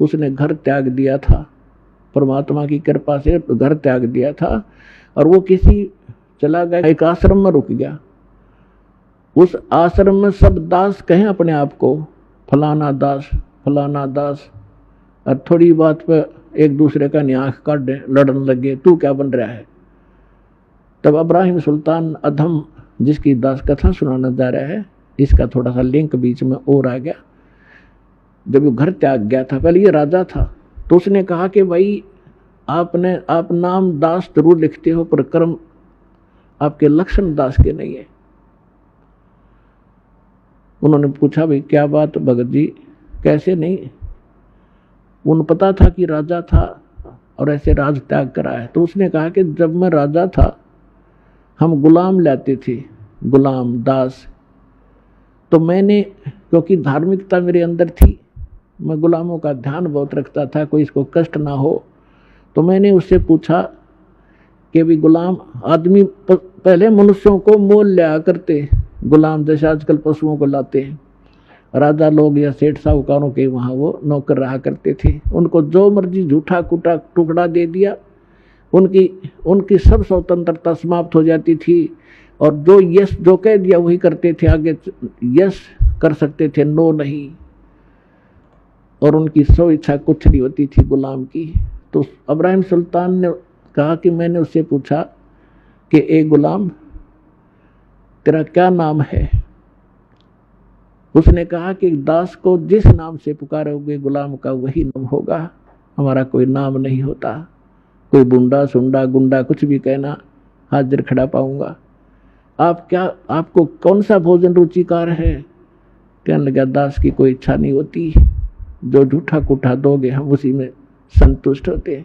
उसने घर त्याग दिया था, परमात्मा की कृपा से घर त्याग दिया था, और वो किसी चला गया, एक आश्रम में रुक गया। उस आश्रम में सब दास कहें अपने आप को, फलाना दास फलाना दास, और थोड़ी बात पर एक दूसरे का आंख काट दे, लड़ने लगे, तू क्या बन रहा है। तब इब्राहिम सुल्तान अधम, जिसकी दास कथा सुनाना जा रहा है, इसका थोड़ा सा लिंक बीच में और आ गया। जब वो घर त्याग गया था, पहले ये राजा था, तो उसने कहा कि भाई आप नाम दास जरूर लिखते हो, पर कर्म आपके लक्षण दास के नहीं है। उन्होंने पूछा, भाई क्या बात भगत जी, कैसे नहीं। उन पता था कि राजा था और ऐसे राज त्याग करा है। तो उसने कहा कि जब मैं राजा था हम गुलाम लाते थे, गुलाम दास, तो मैंने, क्योंकि धार्मिकता मेरे अंदर थी, मैं गुलामों का ध्यान बहुत रखता था, कोई इसको कष्ट ना हो, तो मैंने उससे पूछा कि भी गुलाम आदमी पहले मनुष्यों को मोल लिया करते, गुलाम जैसे आजकल पशुओं को लाते हैं, राजा लोग या सेठ साहूकारों के वहाँ वो नौकर रहा करते थे, उनको जो मर्जी झूठा कुटा टुकड़ा दे दिया, उनकी सब स्वतंत्रता समाप्त हो जाती थी, और जो यस जो कह दिया वही करते थे, आगे यस कर सकते थे, नो नहीं, और उनकी सो इच्छा कुछ नहीं होती थी गुलाम की। तो इब्राहिम सुल्तान ने कहा कि मैंने उससे पूछा कि ए गुलाम, तेरा क्या नाम है। उसने कहा कि दास को जिस नाम से पुकारोगे गुलाम का वही नाम होगा, हमारा कोई नाम नहीं होता, कोई बुंडा सुंडा गुंडा कुछ भी कहना हाजिर खड़ा पाऊंगा। आपको कौन सा भोजन रुचिकार है। कहने लगा, दास की कोई इच्छा नहीं होती, जो झूठा कुठा दोगे हम उसी में संतुष्ट होते हैं।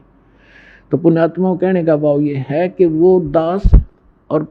तो पुण्यात्माओं कहने का भाव ये है कि वो दास और